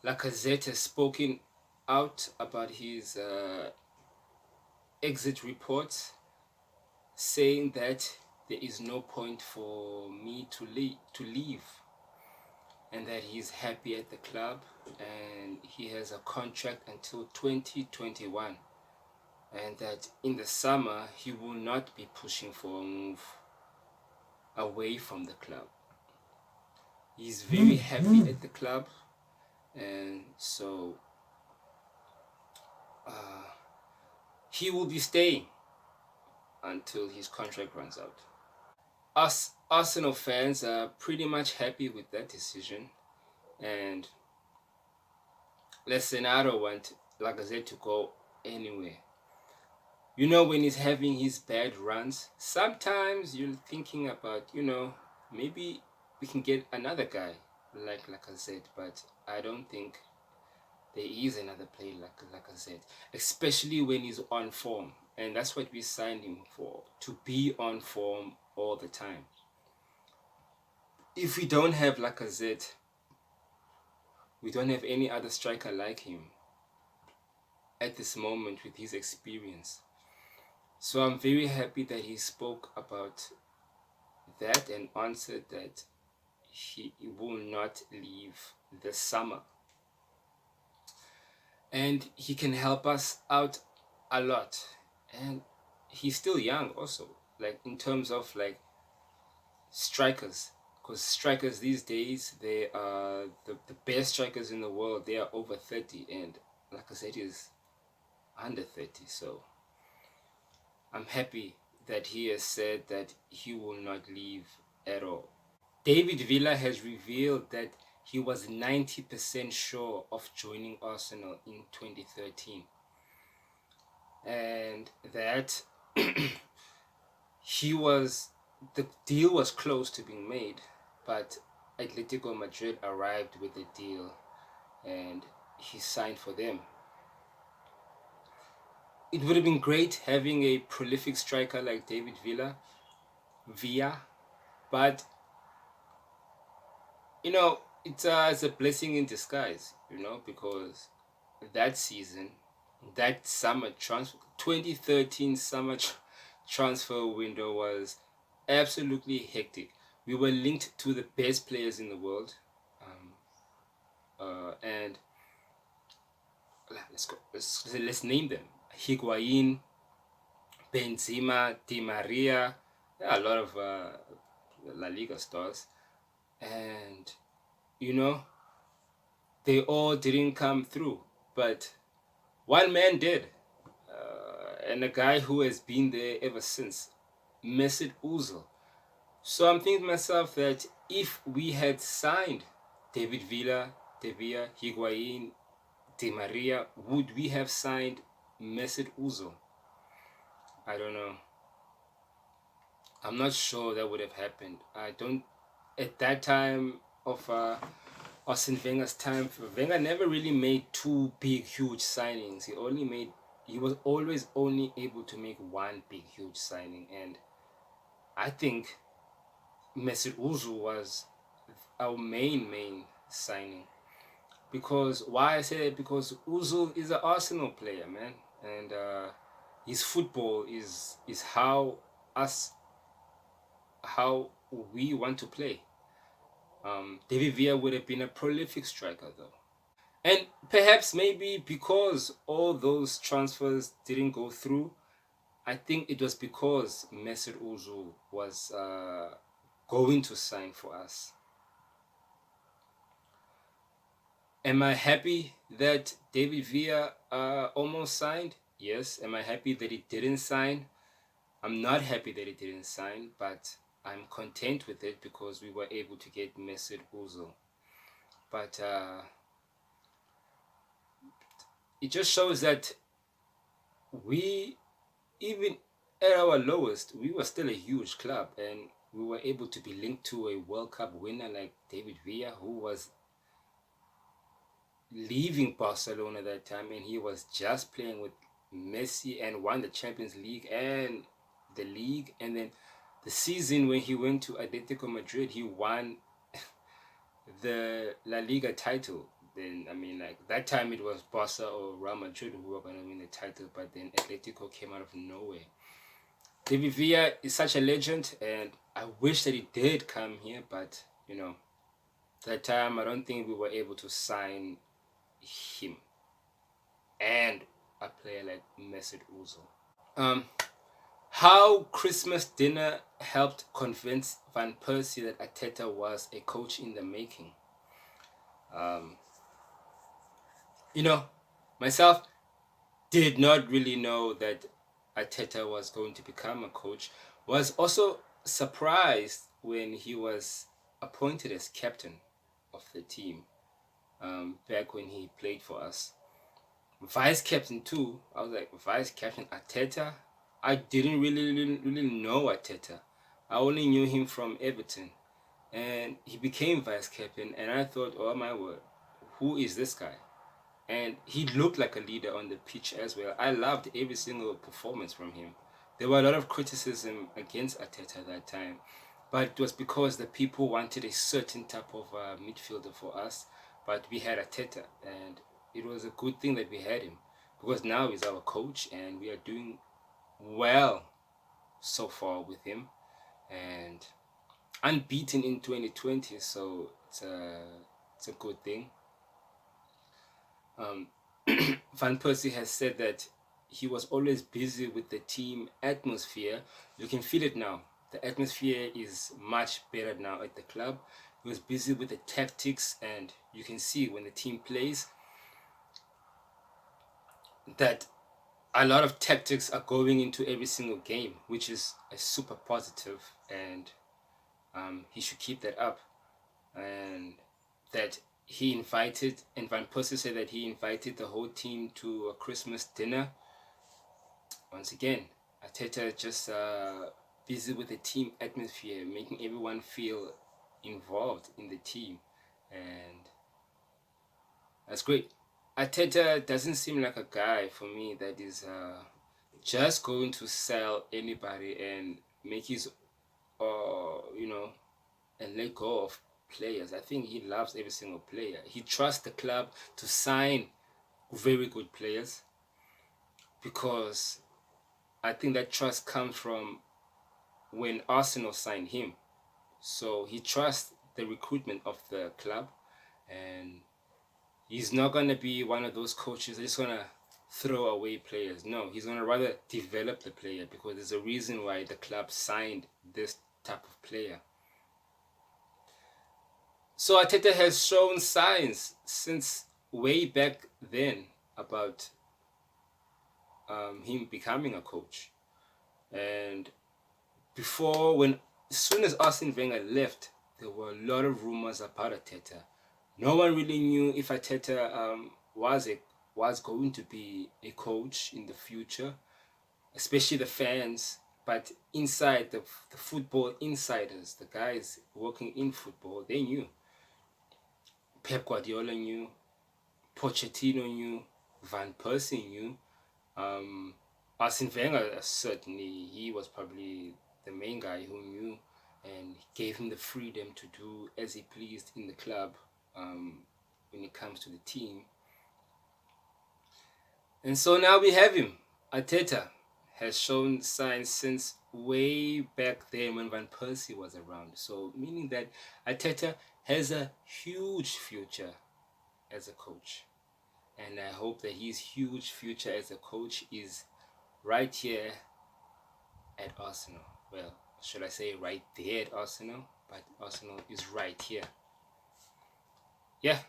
Lacazette has spoken out about his exit reports, saying that there is no point for me to leave, and that he's happy at the club and he has a contract until 2021, and that in the summer he will not be pushing for a move away from the club. He's very happy at the club, and so he will be staying until his contract runs out. Us Arsenal fans are pretty much happy with that decision, and listen, I don't want Lacazette to go anywhere. You know, when he's having his bad runs, sometimes you're thinking about, maybe we can get another guy like Lacazette, but I don't think there is another player like Lacazette, especially when he's on form. And that's what we signed him for, to be on form all the time. If we don't have Lacazette, we don't have any other striker like him at this moment with his experience. So I'm very happy that he spoke about that and answered that he will not leave this summer. And he can help us out a lot. And he's still young also, like in terms of like strikers. Because strikers these days, they are the best strikers in the world. They are over 30, and like I said, is under 30. So I'm happy that he has said that he will not leave at all. David Villa has revealed that he was 90% sure of joining Arsenal in 2013, and that the deal was close to being made, but Atletico Madrid arrived with the deal and he signed for them. It would have been great having a prolific striker like David Villa, but it's a blessing in disguise, because that season, that summer 2013 summer transfer window was absolutely hectic. We were linked to the best players in the world, and let's name them: Higuain, Benzema, Di Maria. There are a lot of La Liga stars, and they all didn't come through, but one man did, and a guy who has been there ever since, Mesut Ozil. So I'm thinking to myself that if we had signed David Villa, De Villa, Higuain, Di Maria, would we have signed Mesut Ozil? I don't know. I'm not sure that would have happened. I don't. At that time of Arsene Wenger's time, Wenger never really made two big, huge signings. He was always only able to make one big, huge signing, and I think Mesut Ozil was our main signing. Because why I say that? Because Ozil is an Arsenal player, man, and his football is how we want to play. David Villa would have been a prolific striker though. And perhaps maybe because all those transfers didn't go through, I think it was because Mesut Ozil was going to sign for us. Am I happy that David Villa almost signed? Yes. Am I happy that he didn't sign? I'm not happy that he didn't sign, but I'm content with it because we were able to get Mesut Ozil. But it just shows that we, even at our lowest, we were still a huge club, and we were able to be linked to a World Cup winner like David Villa, who was leaving Barcelona that time, and he was just playing with Messi and won the Champions League and the league. And then the season when he went to Atletico Madrid, he won the La Liga title, then I mean, like that time it was Barca or Real Madrid who were gonna win the title, but then Atletico came out of nowhere. David Villa is such a legend, and I wish that he did come here, but you know, that time I don't think we were able to sign him and a player like Mesut Ozil. How Christmas dinner helped convince Van Persie that Arteta was a coach in the making. Um, you know, myself did not really know that Arteta was going to become a coach. Was also surprised when he was appointed as captain of the team back when he played for us. Vice captain too. I was like, vice captain Arteta. I didn't really know Arteta. I only knew him from Everton, and he became vice captain. And I thought, oh my word, who is this guy? And he looked like a leader on the pitch as well. I loved every single performance from him. There were a lot of criticism against Arteta that time, but it was because the people wanted a certain type of midfielder for us. But we had Arteta, and it was a good thing that we had him, because now he's our coach, and we are doing well so far with him, and unbeaten in 2020. So it's a good thing. Van Persie has said that he was always busy with the team atmosphere. You can feel it now. The atmosphere is much better now at the club. He was busy with the tactics, and you can see when the team plays that a lot of tactics are going into every single game, which is a super positive, and he should keep that up. And that he invited, and Van Persie said that he invited the whole team to a Christmas dinner. Once again, Arteta just busy with the team atmosphere, making everyone feel involved in the team, and that's great. Arteta doesn't seem like a guy for me that is just going to sell anybody and make his, you know, and let go of players. I think he loves every single player. He trusts the club to sign very good players, because I think that trust comes from when Arsenal signed him. So he trusts the recruitment of the club, and he's not going to be one of those coaches that's just going to throw away players. No, he's going to rather develop the player, because there's a reason why the club signed this type of player. So Arteta has shown signs since way back then about him becoming a coach. And before, when as soon as Arsene Wenger left, there were a lot of rumors about Arteta. No one really knew if Arteta was going to be a coach in the future, especially the fans. But inside the football insiders, the guys working in football, they knew. Pep Guardiola knew, Pochettino knew, Van Persie knew. Arsene Wenger, certainly, he was probably the main guy who knew, and gave him the freedom to do as he pleased in the club when it comes to the team. And so now we have him. Arteta has shown signs since way back then when Van Persie was around. So meaning that Arteta has a huge future as a coach. And I hope that his huge future as a coach is right here at Arsenal. Well, should I say right there at Arsenal? But Arsenal is right here. Yeah.